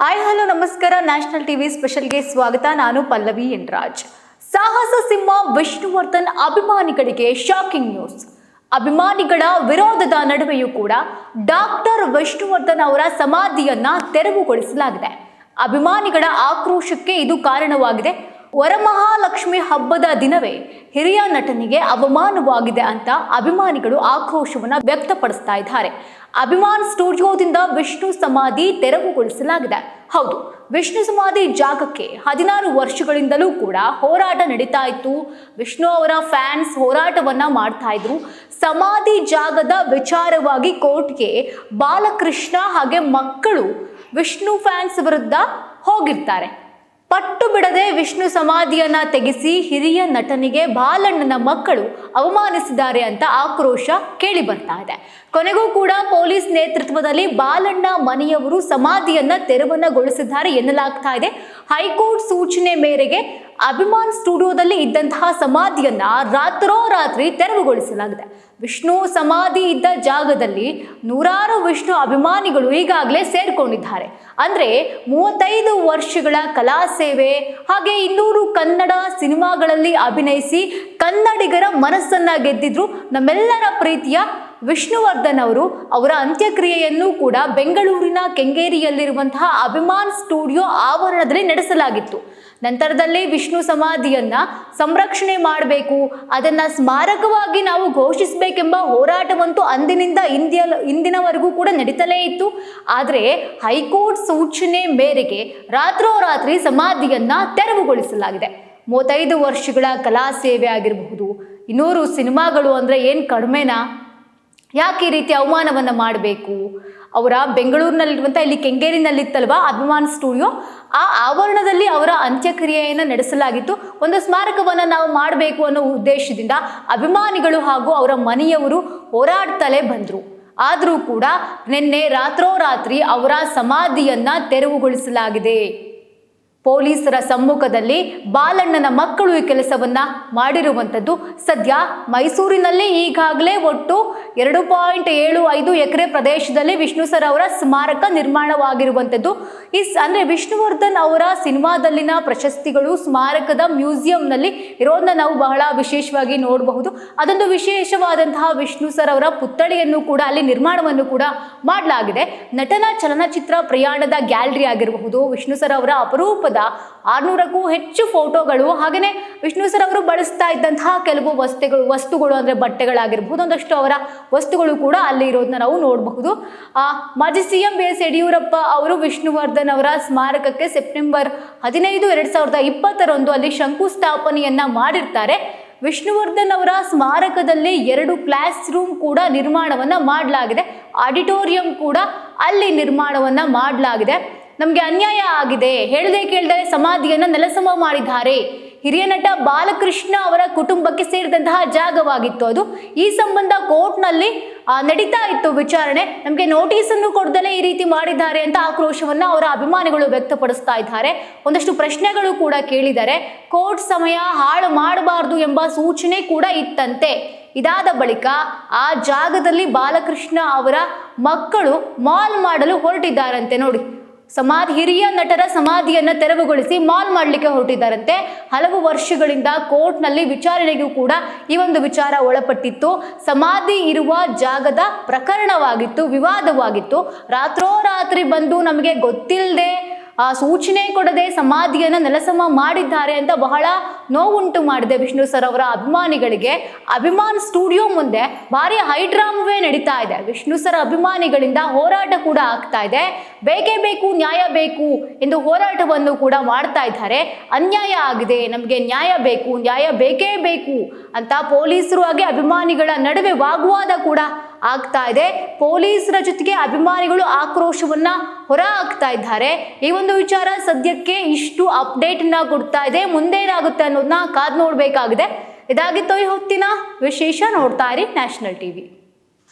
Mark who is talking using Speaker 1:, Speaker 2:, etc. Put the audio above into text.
Speaker 1: Hi hello ನಮಸ್ಕಾರ. National TV ಸ್ಪೆಷಲ್ಗೆ ಸ್ವಾಗತ. ನಾನು ಪಲ್ಲವಿ ಎನ್ ರಾಜ್. ಸಾಹಸ ಸಿಂಹ ವಿಷ್ಣುವರ್ಧನ್ ಅಭಿಮಾನಿಗಳಿಗೆ ಶಾಕಿಂಗ್ ನ್ಯೂಸ್. ಅಭಿಮಾನಿಗಳ ವಿರೋಧದ ನಡುವೆಯೂ ಕೂಡ ಡಾಕ್ಟರ್ ವಿಷ್ಣುವರ್ಧನ್ ಅವರ ಸಮಾಧಿಯನ್ನ ತೆರವುಗೊಳಿಸಲಾಗಿದೆ. ಅಭಿಮಾನಿಗಳ ಆಕ್ರೋಶಕ್ಕೆ ಇದು ಕಾರಣವಾಗಿದೆ. ವರಮಹಾಲಕ್ಷ್ಮಿ ಹಬ್ಬದ ದಿನವೇ ಹಿರಿಯ ನಟನಿಗೆ ಅವಮಾನವಾಗಿದೆ ಅಂತ ಅಭಿಮಾನಿಗಳು ಆಕ್ರೋಶವನ್ನ ವ್ಯಕ್ತಪಡಿಸ್ತಾ ಇದ್ದಾರೆ. ಅಭಿಮಾನ್ ಸ್ಟುಡಿಯೋದಿಂದ ವಿಷ್ಣು ಸಮಾಧಿ ತೆರವುಗೊಳಿಸಲಾಗಿದೆ. ಹೌದು, ವಿಷ್ಣು ಸಮಾಧಿ ಜಾಗಕ್ಕೆ 16 ವರ್ಷಗಳಿಂದಲೂ ಕೂಡ ಹೋರಾಟ ನಡೀತಾ ಇತ್ತು. ವಿಷ್ಣು ಅವರ ಫ್ಯಾನ್ಸ್ ಹೋರಾಟವನ್ನ ಮಾಡ್ತಾ ಇದ್ರು. ಸಮಾಧಿ ಜಾಗದ ವಿಚಾರವಾಗಿ ಕೋರ್ಟ್ಗೆ ಬಾಲಕೃಷ್ಣ ಹಾಗೆ ಮಕ್ಕಳು ವಿಷ್ಣು ಫ್ಯಾನ್ಸ್ ವಿರುದ್ಧ ಹೋಗಿರ್ತಾರೆ. ಪಟ್ಟು ಬಿಡದೆ ವಿಷ್ಣು ಸಮಾಧಿಯನ್ನ ತೆಗೆಸಿ ಹಿರಿಯ ನಟನಿಗೆ ಬಾಲಣ್ಣನ ಮಕ್ಕಳು ಅವಮಾನಿಸಿದ್ದಾರೆ ಅಂತ ಆಕ್ರೋಶ ಕೇಳಿ ಬರ್ತಾ ಇದೆ. ಕೊನೆಗೂ ಕೂಡ ಪೊಲೀಸ್ ನೇತೃತ್ವದಲ್ಲಿ ಬಾಲಣ್ಣ ಮನೆಯವರು ಸಮಾಧಿಯನ್ನ ತೆರವನ್ನಗೊಳಿಸಿದ್ದಾರೆ ಎನ್ನಲಾಗ್ತಾ ಇದೆ. ಹೈಕೋರ್ಟ್ ಸೂಚನೆ ಮೇರೆಗೆ ಅಭಿಮಾನ್ ಸ್ಟುಡಿಯೋದಲ್ಲಿ ಇದ್ದಂತಹ ಸಮಾಧಿಯನ್ನ ರಾತ್ರೋರಾತ್ರಿ ತೆರವುಗೊಳಿಸಲಾಗಿದೆ. ವಿಷ್ಣು ಸಮಾಧಿ ಇದ್ದ ಜಾಗದಲ್ಲಿ ನೂರಾರು ವಿಷ್ಣು ಅಭಿಮಾನಿಗಳು ಈಗಾಗಲೇ ಸೇರ್ಕೊಂಡಿದ್ದಾರೆ. ಅಂದ್ರೆ 35 ವರ್ಷಗಳ ಕಲಾ ಸೇವೆ ಹಾಗೆ 200 ಕನ್ನಡ ಸಿನಿಮಾಗಳಲ್ಲಿ ಅಭಿನಯಿಸಿ ಕನ್ನಡಿಗರ ಮನಸ್ಸನ್ನ ಗೆದ್ದಿದ್ರು ನಮ್ಮೆಲ್ಲರ ಪ್ರೀತಿಯ ವಿಷ್ಣುವರ್ಧನ್ ಅವರು. ಅವರ ಅಂತ್ಯಕ್ರಿಯೆಯನ್ನು ಕೂಡ ಬೆಂಗಳೂರಿನ ಕೆಂಗೇರಿಯಲ್ಲಿರುವಂತಹ ಅಭಿಮಾನ್ ಸ್ಟುಡಿಯೋ ಆವರಣದಲ್ಲಿ ನಡೆಸಲಾಗಿತ್ತು. ನಂತರದಲ್ಲಿ ವಿಷ್ಣು ಸಮಾಧಿಯನ್ನ ಸಂರಕ್ಷಣೆ ಮಾಡಬೇಕು, ಅದನ್ನ ಸ್ಮಾರಕವಾಗಿ ನಾವು ಘೋಷಿಸಬೇಕೆಂಬ ಹೋರಾಟವಂತೂ ಅಂದಿನಿಂದ ಇಂದಿನವರೆಗೂ ಕೂಡ ನಡೀತಲೇ ಇತ್ತು. ಆದರೆ ಹೈಕೋರ್ಟ್ ಸೂಚನೆ ಮೇರೆಗೆ ರಾತ್ರೋರಾತ್ರಿ ಸಮಾಧಿಯನ್ನ ತೆರವುಗೊಳಿಸಲಾಗಿದೆ. 35 ವರ್ಷಗಳ ಕಲಾ ಸೇವೆ ಆಗಿರಬಹುದು, 200 ಸಿನಿಮಾಗಳು ಅಂದ್ರೆ ಏನು ಕಡಿಮೆನಾ? ಯಾಕೆ ಈ ರೀತಿ ಅವಮಾನವನ್ನ ಮಾಡಬೇಕು? ಅವರ ಬೆಂಗಳೂರಿನಲ್ಲಿರುವಂಥ ಇಲ್ಲಿ ಕೆಂಗೇರಿನಲ್ಲಿತ್ತಲ್ವಾ ಅಭಿಮಾನ್ ಸ್ಟುಡಿಯೋ, ಆ ಆವರಣದಲ್ಲಿ ಅವರ ಅಂತ್ಯಕ್ರಿಯೆಯನ್ನು ನಡೆಸಲಾಗಿತ್ತು. ಒಂದು ಸ್ಮಾರಕವನ್ನು ನಾವು ಮಾಡಬೇಕು ಅನ್ನೋ ಉದ್ದೇಶದಿಂದ ಅಭಿಮಾನಿಗಳು ಹಾಗೂ ಅವರ ಮನೆಯವರು ಹೋರಾಡ್ತಲೇ ಬಂದರು. ಆದರೂ ಕೂಡ ನಿನ್ನೆ ರಾತ್ರೋರಾತ್ರಿ ಅವರ ಸಮಾಧಿಯನ್ನ ತೆರವುಗೊಳಿಸಲಾಗಿದೆ. ಪೊಲೀಸರ ಸಮ್ಮುಖದಲ್ಲಿ ಬಾಲಣ್ಣನ ಮಕ್ಕಳು ಈ ಕೆಲಸವನ್ನ ಮಾಡಿರುವಂಥದ್ದು. ಸದ್ಯ ಮೈಸೂರಿನಲ್ಲಿ ಈಗಾಗಲೇ ಒಟ್ಟು 2.75 ಎಕರೆ ಪ್ರದೇಶದಲ್ಲಿ ವಿಷ್ಣು ಸರ್ ಅವರ ಸ್ಮಾರಕ ನಿರ್ಮಾಣವಾಗಿರುವಂಥದ್ದು. ಅಂದ್ರೆ ವಿಷ್ಣುವರ್ಧನ್ ಅವರ ಸಿನಿಮಾದಲ್ಲಿನ ಪ್ರಶಸ್ತಿಗಳು ಸ್ಮಾರಕದ ಮ್ಯೂಸಿಯಂನಲ್ಲಿ ಇರೋದನ್ನ ನಾವು ಬಹಳ ವಿಶೇಷವಾಗಿ ನೋಡಬಹುದು. ಅದೊಂದು ವಿಶೇಷವಾದಂತಹ ವಿಷ್ಣು ಸರ್ ಅವರ ಪುತ್ಥಳಿಯನ್ನು ಕೂಡ ಅಲ್ಲಿ ನಿರ್ಮಾಣವನ್ನು ಕೂಡ ಮಾಡಲಾಗಿದೆ. ನಟನ ಚಲನಚಿತ್ರ ಪ್ರಯಾಣದ ಗ್ಯಾಲರಿ ಆಗಿರಬಹುದು, ವಿಷ್ಣು ಸರ್ ಅವರ ಅಪರೂಪದ 600ಕ್ಕೂ ಹೆಚ್ಚು ಫೋಟೋಗಳು, ಹಾಗೆಯೇ ವಿಷ್ಣು ಸರ್ ಅವರು ಬಳಸ್ತಾ ಇದ್ದಂತಹ ಕೆಲವು ವಸ್ತುಗಳು ಅಂದ್ರೆ ಬಟ್ಟೆಗಳಾಗಿರ್ಬಹುದು, ಒಂದಷ್ಟು ಅವರ ವಸ್ತುಗಳು ಕೂಡ ಅಲ್ಲಿ ಇರೋದನ್ನ ನಾವು ನೋಡಬಹುದು. ಮಾಜಿ ಸಿಎಂ BS ಯಡಿಯೂರಪ್ಪ ಅವರು ವಿಷ್ಣುವರ್ಧನ್ ಅವರ ಸ್ಮಾರಕಕ್ಕೆ ಸೆಪ್ಟೆಂಬರ್ 15, 2020 ಅಲ್ಲಿ ಶಂಕುಸ್ಥಾಪನೆಯನ್ನ ಮಾಡಿರ್ತಾರೆ. ವಿಷ್ಣುವರ್ಧನ್ ಅವರ ಸ್ಮಾರಕದಲ್ಲಿ 2 ಕ್ಲಾಸ್ ರೂಮ್ ಕೂಡ ನಿರ್ಮಾಣವನ್ನ ಮಾಡಲಾಗಿದೆ. ಆಡಿಟೋರಿಯಂ ಕೂಡ ಅಲ್ಲಿ ನಿರ್ಮಾಣವನ್ನ ಮಾಡಲಾಗಿದೆ. ನಮಗೆ ಅನ್ಯಾಯ ಆಗಿದೆ, ಹೇಳದೆ ಕೇಳದೆ ಸಮಾಧಿಯನ್ನ ನೆಲಸಮ ಮಾಡಿದ್ದಾರೆ. ಹಿರಿಯ ನಟ ಬಾಲಕೃಷ್ಣ ಅವರ ಕುಟುಂಬಕ್ಕೆ ಸೇರಿದಂತಹ ಜಾಗವಾಗಿತ್ತು ಅದು. ಈ ಸಂಬಂಧ ಕೋರ್ಟ್ನಲ್ಲಿ ನಡೀತಾ ಇತ್ತು ವಿಚಾರಣೆ. ನಮಗೆ ನೋಟಿಸ್ ಅನ್ನು ಕೊಡದಲೇ ಈ ರೀತಿ ಮಾಡಿದ್ದಾರೆ ಅಂತ ಆಕ್ರೋಶವನ್ನ ಅವರ ಅಭಿಮಾನಿಗಳು ವ್ಯಕ್ತಪಡಿಸ್ತಾ ಇದ್ದಾರೆ. ಒಂದಷ್ಟು ಪ್ರಶ್ನೆಗಳು ಕೂಡ ಕೇಳಿದ್ದಾರೆ. ಕೋರ್ಟ್ ಸಮಯ ಹಾಳು ಮಾಡಬಾರದು ಎಂಬ ಸೂಚನೆ ಕೂಡ ಇತ್ತಂತೆ. ಇದಾದ ಬಳಿಕ ಆ ಜಾಗದಲ್ಲಿ ಬಾಲಕೃಷ್ಣ ಅವರ ಮಕ್ಕಳು ಮಾಲ್ ಮಾಡಲು ಹೊರಟಿದ್ದಾರಂತೆ. ನೋಡಿ, ಹಿರಿಯ ನಟರ ಸಮಾಧಿಯನ್ನ ತೆರವುಗೊಳಿಸಿ ಮಾಲ್ ಮಾಡಲಿಕ್ಕೆ ಹೊರಟಿದ್ದಾರಂತೆ. ಹಲವು ವರ್ಷಗಳಿಂದ ಕೋರ್ಟ್ನಲ್ಲಿ ವಿಚಾರಣೆಗೂ ಕೂಡ ಈ ಒಂದು ವಿಚಾರ ಒಳಪಟ್ಟಿತ್ತು. ಸಮಾಧಿ ಇರುವ ಜಾಗದ ಪ್ರಕರಣವಾಗಿತ್ತು, ವಿವಾದವಾಗಿತ್ತು. ರಾತ್ರೋರಾತ್ರಿ ಬಂದು ನಮಗೆ ಗೊತ್ತಿಲ್ಲದೆ ಸೂಚನೆ ಕೊಡದೆ ಸಮಾಧಿಯನ್ನ ನೆಲಸಮ ಮಾಡಿದ್ದಾರೆ ಅಂತ ಬಹಳ ನೋವುಂಟು ಮಾಡಿದೆ ವಿಷ್ಣು ಸರ್ ಅವರ ಅಭಿಮಾನಿಗಳಿಗೆ. ಅಭಿಮಾನ್ ಸ್ಟುಡಿಯೋ ಮುಂದೆ ಭಾರಿ ಹೈಡ್ರಾಮವೇ ನಡೀತಾ ಇದೆ. ವಿಷ್ಣು ಸರ್ ಅಭಿಮಾನಿಗಳಿಂದ ಹೋರಾಟ ಕೂಡ ಆಗ್ತಾ ಇದೆ. ಬೇಕೇ ಬೇಕು, ನ್ಯಾಯ ಬೇಕು ಎಂದು ಹೋರಾಟವನ್ನು ಕೂಡ ಮಾಡ್ತಾ ಇದ್ದಾರೆ. ಅನ್ಯಾಯ ಆಗಿದೆ, ನಮಗೆ ನ್ಯಾಯ ಬೇಕು, ನ್ಯಾಯ ಬೇಕೇ ಬೇಕು ಅಂತ ಪೊಲೀಸರು ಹಾಗೆ ಅಭಿಮಾನಿಗಳ ನಡುವೆ ವಾಗ್ವಾದ ಕೂಡ ಆಗ್ತಾ ಇದೆ. ಪೊಲೀಸರ ಜೊತೆಗೆ ಅಭಿಮಾನಿಗಳು ಆಕ್ರೋಶವನ್ನ ಹೊರ ಹಾಕ್ತಾ ಇದ್ದಾರೆ. ಈ ಒಂದು ವಿಚಾರ ಸದ್ಯಕ್ಕೆ ಇಷ್ಟು ಅಪ್ಡೇಟ್ ನ ಕೊಡ್ತಾ ಇದೆ. ಮುಂದೇನಾಗುತ್ತೆ ಅನ್ನೋದನ್ನ ಕಾದ್ ನೋಡ್ಬೇಕಾಗಿದೆ. ಇದಾಗಿತ್ತು ಈ ಹೊತ್ತಿನ ವಿಶೇಷ. ನೋಡ್ತಾ ಇರಿ ನ್ಯಾಷನಲ್ ಟಿವಿ.